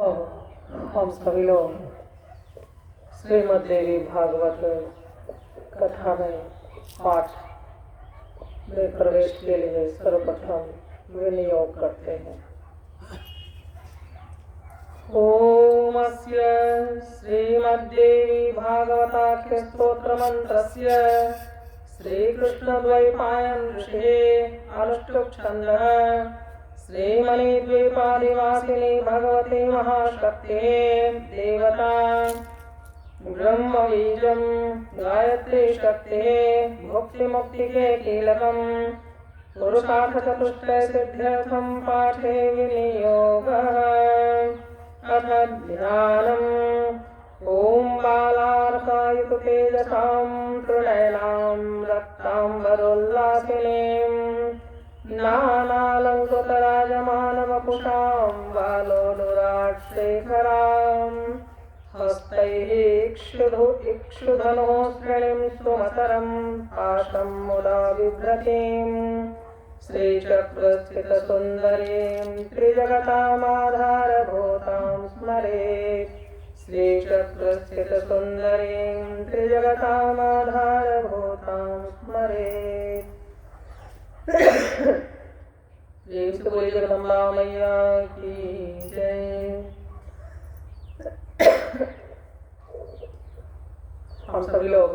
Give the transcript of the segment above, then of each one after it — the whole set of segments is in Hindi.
हम सभी लोग श्रीमद् देवी भागवत कथा में पाठ में प्रवेश के लिए सर्वप्रथम विनियोग करते हैं। ओमस्य श्रीमद्देवी भागवताख्य स्तोत्र मंत्रस्य श्रीकृष्णद्वैपायन ऋषिः अनुष्टुप् छन्दः श्रीमणिद्वीपादिवासिनी भगवती महाशक्तिः देवता ब्रह्मबीजं गायत्री शक्तिः भुक्तिमुक्ति के कीलकम् पुरुषार्थ चतुष्टय सिद्ध्यर्थं पाठे विनियोगः। अथ ध्यानम्। ॐ बालार्कायुत तेजसां त्रिनयनां रक्ताम्बरोल्लासिनीं नानालङ्कृतराजमानवपुषां बालोदुराट्शेखरां हस्तैः इक्षुधनुः श्रेणीं सुमकरं पाशं मुदा बिभ्रतीं श्रीचक्रस्थितसुन्दरीं त्रिजगतामाधारभूतां स्मरेत्। श्रीचक्रस्थितसुन्दरीं त्रिजगतामाधारभूतां स्मरेत्। प्रेम से बोलिए जगदम्बा मैया की जय। हम सभी लोग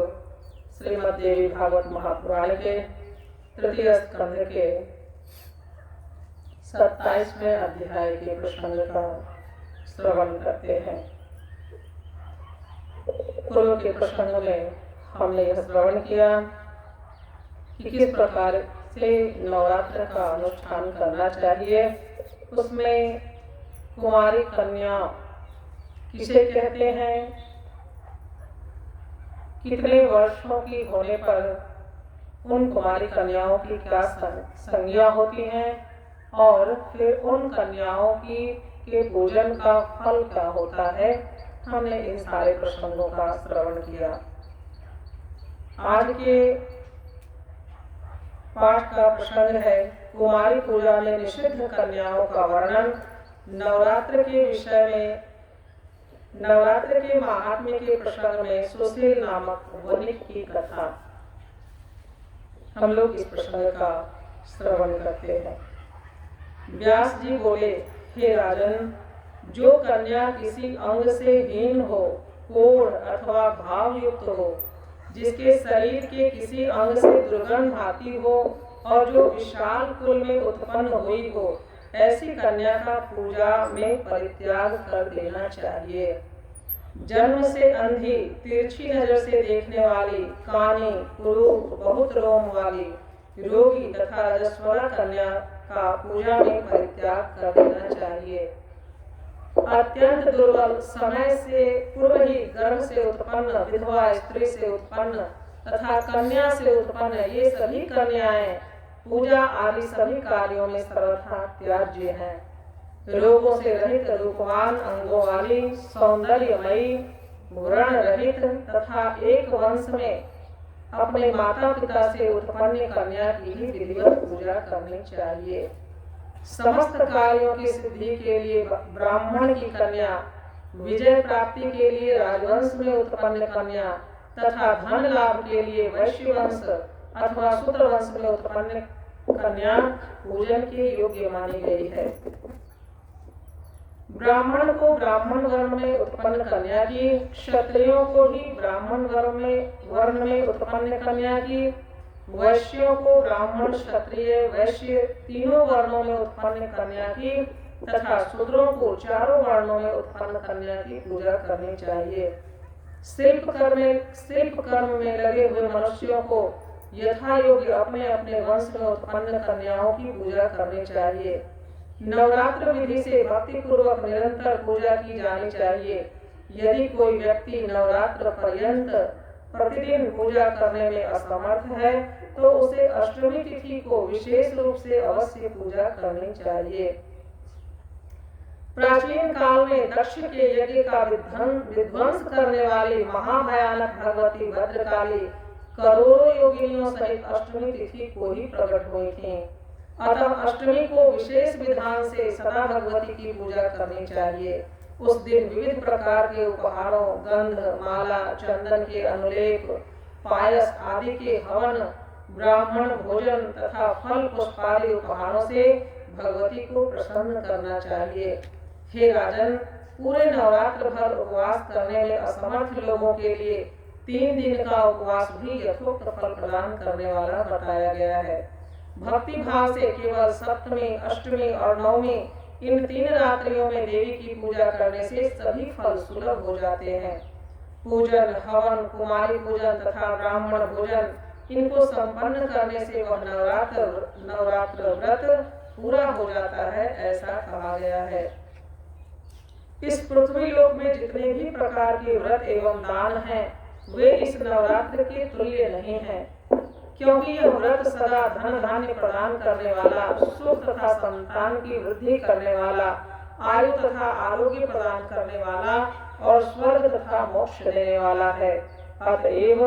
श्रीमद् देवी भागवत महापुराण के तृतीय स्कंध के 27वें अध्याय के प्रसंग का श्रवण करते हैं। पूर्व के प्रसंग में हमने यह श्रवण किया कि किस प्रकार से नवरात्र का अनुष्ठान करना चाहिए। उसमें कुमारी कन्या किसे कहते हैं, कितने वर्षों की होने पर उन कुमारी कन्याओं की क्या संज्ञा होती है और फिर उन कन्याओं के पूजन का फल क्या होता है। हमने इन सारे प्रसंगों का श्रवण किया। आज के पाठ का प्रसंग है कुमारी पूजा में निषिद्ध कन्याओं का वर्णन। नवरात्र के विषय में, नवरात्र के महात्म्य के प्रसंग में सुशील नामक वणिक की कथा हम लोग इस प्रसंग का श्रवण करते हैं। व्यास जी बोले, हे राजन, जो कन्या किसी अंग से हीन हो, कोढ़ अथवा भाव युक्त हो, जिसके शरीर के किसी अंग से दुर्गंध आती हो और जो विशाल कुल में उत्पन्न हुई हो, ऐसी कन्या का पूजा में परित्याग कर देना चाहिए। जन्म से अंधी, तिरछी नजर से देखने वाली, कानी, कुरूप, बहुत रोम वाली, रोगी तथा रजस्वला कन्या का पूजा में परित्याग कर देना चाहिए। अत्यंत दुर्बल, समय से पूर्व ही गर्भ से उत्पन्न, विधवा स्त्री से उत्पन्न तथा कन्या से उत्पन्न, ये सभी कन्याएं पूजा आदि सभी कार्यों में सर्वथा त्याज्य हैं। रोगों से रहित, रूपवान अंगों वाली, सौंदर्यमयी, व्रण रहित तथा एक वंश में अपने माता पिता से उत्पन्न कन्या की ही विधिवत पूजा करनी चाहिए। समस्त कार्यों की सिद्धि के लिए ब्राह्मण की कन्या, विजय प्राप्ति के लिए राजवंश में उत्पन्न कन्या तथा धन लाभ के लिए वैश्य वंश अथवा शूद्र वंश में उत्पन्न कन्या पूजन के योग्य मानी गई है। ब्राह्मण को ब्राह्मण वर्ण में उत्पन्न कन्या की, क्षत्रियों को ही ब्राह्मण वर्ण में उत्पन्न कन्या की, वैश्यों को ब्राह्मण, क्षत्रिय, वैश्य तीनों वर्णों में उत्पन्न कन्या की तथा शूद्रों को चारों वर्णों में उत्पन्न कन्या की पूजा करनी चाहिए। शिल्प कर्म में लगे हुए मनुष्यों को यथा योग्य अपने अपने वंश में उत्पन्न कन्याओं की पूजा करनी चाहिए। नवरात्र विधि से भक्ति पूर्वक निरंतर पूजा की जानी चाहिए। यदि कोई व्यक्ति नवरात्र पर्यंत प्रतिदिन पूजा करने में असमर्थ है तो उसे अष्टमी तिथि को विशेष रूप से अवश्य पूजा करनी चाहिए। प्राचीन काल में दक्ष के यज्ञ का विध्वंस करने वाली महाभयानक भगवती भद्रकाली करोड़ों योगिनियों सहित अष्टमी तिथि को ही प्रकट हुई थीं। अतः अष्टमी को विशेष विधान से सदा भगवती की पूजा करनी चाहिए। उस दिन विविध प्रकार के उपहारों, गंध, माला, चंदन के अनुलेप, पायस आदि के हवन, ब्राह्मण भोजन तथा फल पुष्पादि उपहारों से भगवती को प्रसन्न करना चाहिए। हे राजन, पूरे नवरात्र भर उपवास करने में असमर्थ लोगों के लिए 3 दिन का उपवास भी यथोक्त फल प्रदान करने वाला बताया गया है। भक्ति भाव से केवल सप्तमी, अष्टमी और नवमी इन 3 रात्रियों में देवी की पूजा करने से सभी फल सुलभ हो जाते हैं। पूजन, हवन, कुमारी पूजन तथा ब्राह्मण भोजन इनको संपन्न करने से वह नवरात्र व्रत पूरा हो जाता है, ऐसा कहा गया है। इस पृथ्वी लोक में जितने भी प्रकार के व्रत एवं दान हैं, वे इस नवरात्र के तुल्य नहीं हैं, क्योंकि यह व्रत सदा धन धान्य प्रदान करने वाला, सुख तथा संतान की वृद्धि करने वाला, आयु तथा आरोग्य प्रदान करने वाला और स्वर्ग तथा मोक्ष देने वाला है। अतएव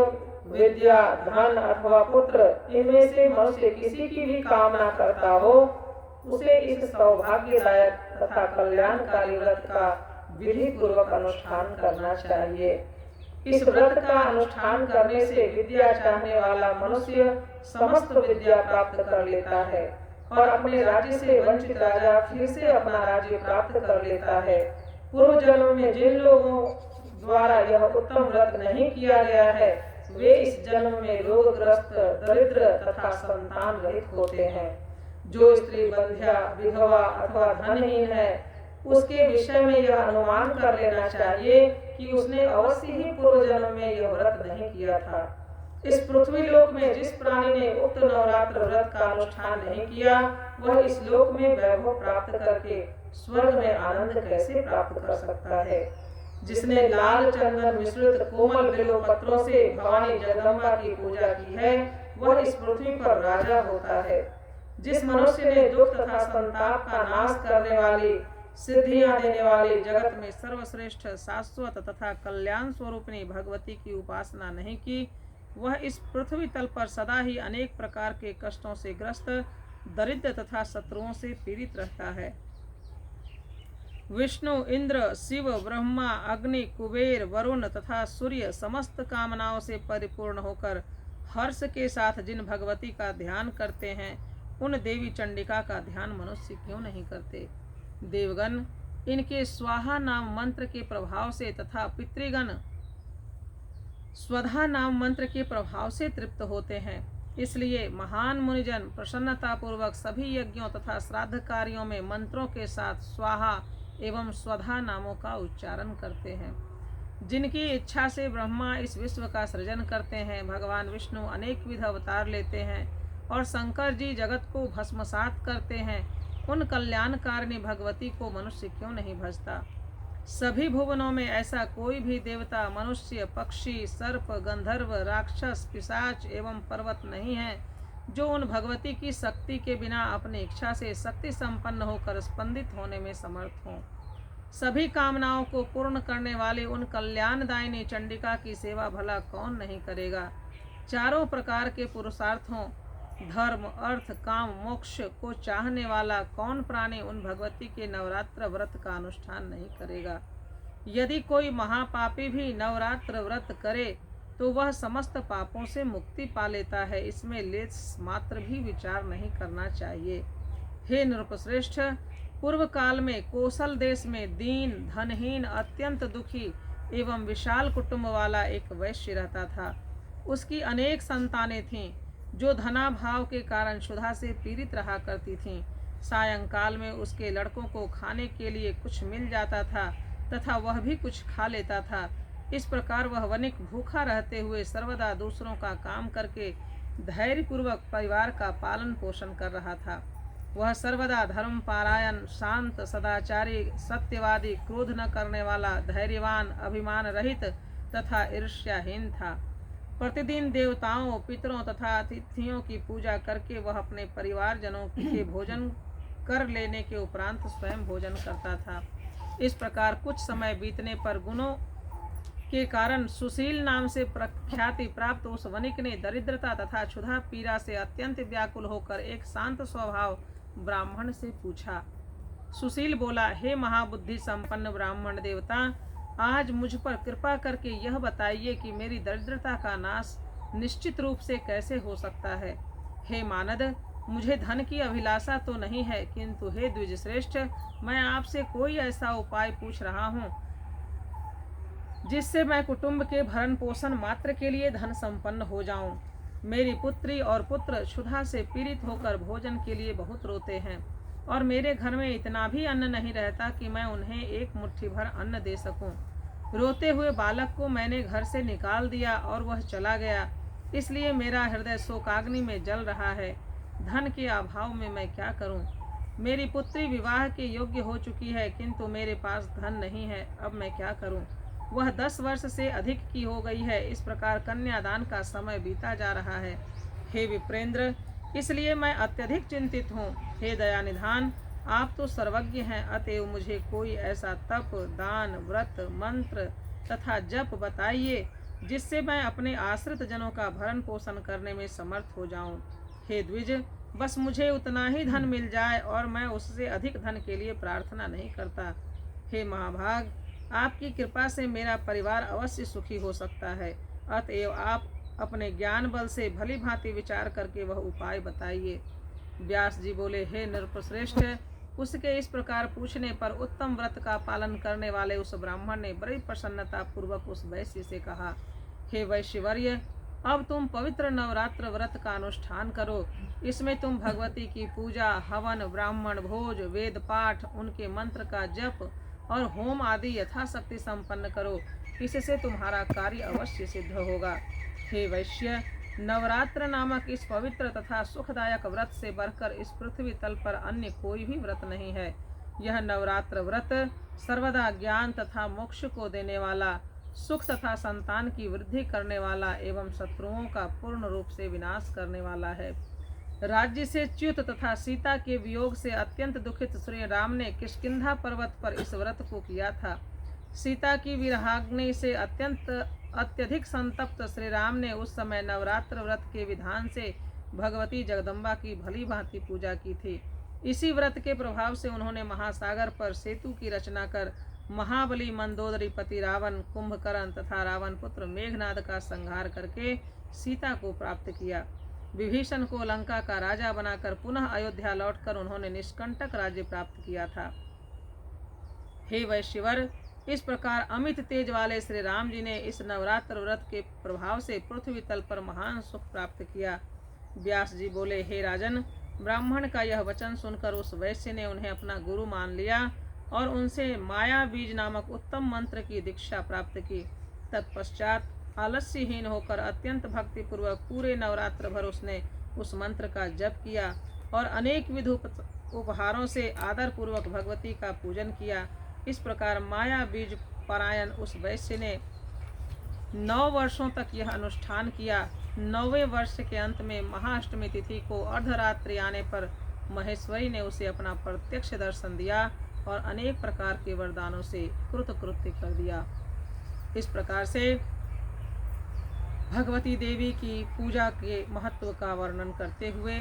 विद्या, धन अथवा पुत्र इनमें से मनुष्य किसी की भी कामना करता हो, उसे इस सौभाग्यदायक तथा कल्याणकारी व्रत का विधि पूर्वक अनुष्ठान करना चाहिए। इस व्रत का अनुष्ठान करने से विद्या चाहने वाला मनुष्य समस्त विद्या प्राप्त कर लेता है और अपने राज्य से वंचित राजा फिर से अपना राज्य प्राप्त कर लेता है। पूर्व जन्म में जिन लोगों द्वारा यह उत्तम व्रत नहीं किया गया है, वे इस जन्म में रोगग्रस्त, दरिद्र तथा संतान रहित होते हैं। जो स्त्री बंध्या, विधवा अथवा धनहीन है, उसके विषय में यह अनुमान कर लेना चाहिए कि उसने अवश्य ही पूर्व जन्म में यह व्रत नहीं किया था। इस पृथ्वी लोक में जिस प्राणी ने उक्त नवरात्र व्रत का अनुष्ठान नहीं किया, वह इस लोक में वैभव प्राप्त करके स्वर्ग में आनंद कैसे प्राप्त कर सकता है। जिसने लाल चंदन मिश्रित कोमल बेलो पत्रों से भवानी जगदम्बा की पूजा की है, वह इस पृथ्वी पर राजा होता है। जिस मनुष्य ने दुख तथा संताप का नाश करने वाली, सिद्धियां देने वाली, जगत में सर्वश्रेष्ठ, शाश्वत तथा कल्याण स्वरूपिणी भगवती की उपासना नहीं की, वह इस पृथ्वी तल पर सदा ही अनेक प्रकार के कष्टों से ग्रस्त, दरिद्र तथा शत्रुओं से पीड़ित रहता है। विष्णु, इंद्र, शिव, ब्रह्मा, अग्नि, कुबेर, वरुण तथा सूर्य समस्त कामनाओं से परिपूर्ण होकर हर्ष के साथ जिन भगवती का ध्यान करते हैं, उन देवी चंडिका का ध्यान मनुष्य क्यों नहीं करते। देवगण इनके स्वाहा नाम मंत्र के प्रभाव से तथा पितृगण स्वधा नाम मंत्र के प्रभाव से तृप्त होते हैं। इसलिए महान मुनिजन प्रसन्नता पूर्वक सभी यज्ञों तथा श्राद्ध कार्यों में मंत्रों के साथ स्वाहा एवं स्वधा नामों का उच्चारण करते हैं। जिनकी इच्छा से ब्रह्मा इस विश्व का सृजन करते हैं, भगवान विष्णु अनेक विध अवतार लेते हैं और शंकर जी जगत को भस्मसात करते हैं, उन कल्याणकारिणी भगवती को मनुष्य क्यों नहीं भजता। सभी भुवनों में ऐसा कोई भी देवता, मनुष्य, पक्षी, सर्प, गंधर्व, राक्षस, पिशाच एवं पर्वत नहीं है जो उन भगवती की शक्ति के बिना अपनी इच्छा से शक्ति संपन्न होकर स्पंदित होने में समर्थ हों। सभी कामनाओं को पूर्ण करने वाले उन कल्याणदायिनी चंडिका की सेवा भला कौन नहीं करेगा। चारों प्रकार के पुरुषार्थों धर्म, अर्थ, काम, मोक्ष को चाहने वाला कौन प्राणी उन भगवती के नवरात्र व्रत का अनुष्ठान नहीं करेगा। यदि कोई महापापी भी नवरात्र व्रत करे तो वह समस्त पापों से मुक्ति पा लेता है। इसमें लेश मात्र भी विचार नहीं करना चाहिए। हे नृपश्रेष्ठ, पूर्व काल में कौशल देश में दीन, धनहीन, अत्यंत दुखी एवं विशाल कुटुंब वाला एक वैश्य रहता था। उसकी अनेक संतानें थीं जो धनाभाव के कारण क्षुधा से पीड़ित रहा करती थीं। सायंकाल में उसके लड़कों को खाने के लिए कुछ मिल जाता था तथा वह भी कुछ खा लेता था। इस प्रकार वह वनिक भूखा रहते हुए सर्वदा दूसरों का काम करके धैर्यपूर्वक परिवार का पालन पोषण कर रहा था। वह सर्वदा धर्मपारायण, शांत, सदाचारी, सत्यवादी, क्रोध न करने वाला, धैर्यवान, अभिमान रहित तथा ईर्ष्याहीन था। प्रतिदिन देवताओं, पितरों तथा अतिथियों की पूजा करके वह अपने परिवारजनों के भोजन कर लेने के उपरांत स्वयं भोजन करता था। इस प्रकार कुछ समय बीतने पर गुणों के कारण सुशील नाम से प्रख्याति प्राप्त उस वनिक ने दरिद्रता तथा क्षुधा पीड़ा से अत्यंत व्याकुल होकर एक शांत स्वभाव ब्राह्मण से पूछा, सुशील बोला, हे महाबुद्धि संपन्न ब्राह्मण देवता, आज मुझ पर कृपा करके यह बताइए कि मेरी दरिद्रता का नाश निश्चित रूप से कैसे हो सकता है। हे मानद, मुझे धन की अभिलाषा तो नहीं है, किंतु हे द्विजश्रेष्ठ, मैं आपसे कोई ऐसा उपाय पूछ रहा हूँ जिससे मैं कुटुंब के भरण पोषण मात्र के लिए धन संपन्न हो जाऊं। मेरी पुत्री और पुत्र क्षुधा से पीड़ित होकर भोजन के लिए बहुत रोते हैं और मेरे घर में इतना भी अन्न नहीं रहता कि मैं उन्हें एक मुट्ठी भर अन्न दे सकूं। रोते हुए बालक को मैंने घर से निकाल दिया और वह चला गया, इसलिए मेरा हृदय शोकाग्नि में जल रहा है। धन के अभाव में मैं क्या करूं? मेरी पुत्री विवाह के योग्य हो चुकी है, किंतु मेरे पास धन नहीं है। अब मैं क्या करूं? वह 10 वर्ष से अधिक की हो गई है। इस प्रकार कन्यादान का समय बीता जा रहा है। हे विप्रेंद्र, इसलिए मैं अत्यधिक चिंतित हूँ। हे दयानिधान, आप तो सर्वज्ञ हैं, अतएव मुझे कोई ऐसा तप, दान, व्रत, मंत्र तथा जप बताइए जिससे मैं अपने आश्रित जनों का भरण पोषण करने में समर्थ हो जाऊं। हे द्विज, बस मुझे उतना ही धन मिल जाए और मैं उससे अधिक धन के लिए प्रार्थना नहीं करता। हे महाभाग, आपकी कृपा से मेरा परिवार अवश्य सुखी हो सकता है, अतएव आप अपने ज्ञान बल से भली भांति विचार करके वह उपाय बताइए। व्यास जी बोले, हे नृपश्रेष्ठ, उसके इस प्रकार पूछने पर उत्तम व्रत का पालन करने वाले उस ब्राह्मण ने बड़ी प्रसन्नता पूर्वक उस वैश्य से कहा, हे वैश्यवर्य, अब तुम पवित्र नवरात्र व्रत का अनुष्ठान करो। इसमें तुम भगवती की पूजा, हवन, ब्राह्मण भोज, वेद पाठ, उनके मंत्र का जप और होम आदि यथाशक्ति संपन्न करो। इससे तुम्हारा कार्य अवश्य सिद्ध होगा। हे वैश्य, नवरात्र नामक इस पवित्र तथा सुखदायक व्रत से बढ़कर इस पृथ्वी तल पर अन्य कोई भी व्रत नहीं है। यह नवरात्र व्रत सर्वदा ज्ञान तथा मोक्ष को देने वाला, सुख तथा संतान की वृद्धि करने वाला एवं शत्रुओं का पूर्ण रूप से विनाश करने वाला है। राज्य से च्युत तथा सीता के वियोग से अत्यंत दुखित श्री राम ने किष्किंधा पर्वत पर इस व्रत को किया था। सीता की विरहाग्नि से अत्यधिक संतप्त श्री राम ने उस समय नवरात्र व्रत के विधान से भगवती जगदम्बा की भली भांति पूजा की थी। इसी व्रत के प्रभाव से उन्होंने महासागर पर सेतु की रचना कर महाबली मंदोदरी पति रावण, कुंभकर्ण तथा रावण पुत्र मेघनाद का संहार करके सीता को प्राप्त किया। विभीषण को लंका का राजा बनाकर पुनः अयोध्या लौटकर उन्होंने निष्कंटक राज्य प्राप्त किया था। हे वैश्यवर, इस प्रकार अमित तेज वाले श्री राम जी ने इस नवरात्र व्रत के प्रभाव से पृथ्वी तल पर महान सुख प्राप्त किया। व्यास जी बोले, हे राजन, ब्राह्मण का यह वचन सुनकर उस वैश्य ने उन्हें अपना गुरु मान लिया और उनसे माया बीज नामक उत्तम मंत्र की दीक्षा प्राप्त की। तत्पश्चात आलस्यहीन होकर अत्यंत भक्ति पूर्वक पूरे नवरात्र भर उसने उस मंत्र का जप किया और अनेक विध उपहारों से आदर पूर्वक भगवती का पूजन किया। इस प्रकार माया बीज परायण उस वैश्य ने 9 वर्षों तक यह अनुष्ठान किया। 9वें वर्ष के अंत में महाअष्टमी तिथि को अर्धरात्रि आने पर महेश्वरी ने उसे अपना प्रत्यक्ष दर्शन दिया और अनेक प्रकार के वरदानों से कृतकृत्य कर दिया। इस प्रकार से भगवती देवी की पूजा के महत्व का वर्णन करते हुए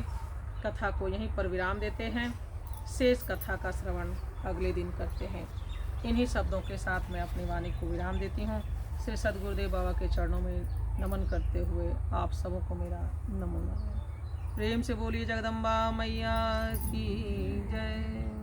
कथा को यहीं पर विराम देते हैं। शेष कथा का श्रवण अगले दिन करते हैं। इन्हीं शब्दों के साथ मैं अपनी वाणी को विराम देती हूँ। श्री सद्गुरुदेव बाबा के चरणों में नमन करते हुए आप सबों को मेरा नमो नमः। प्रेम से बोलिए जगदम्बा मैया की जय।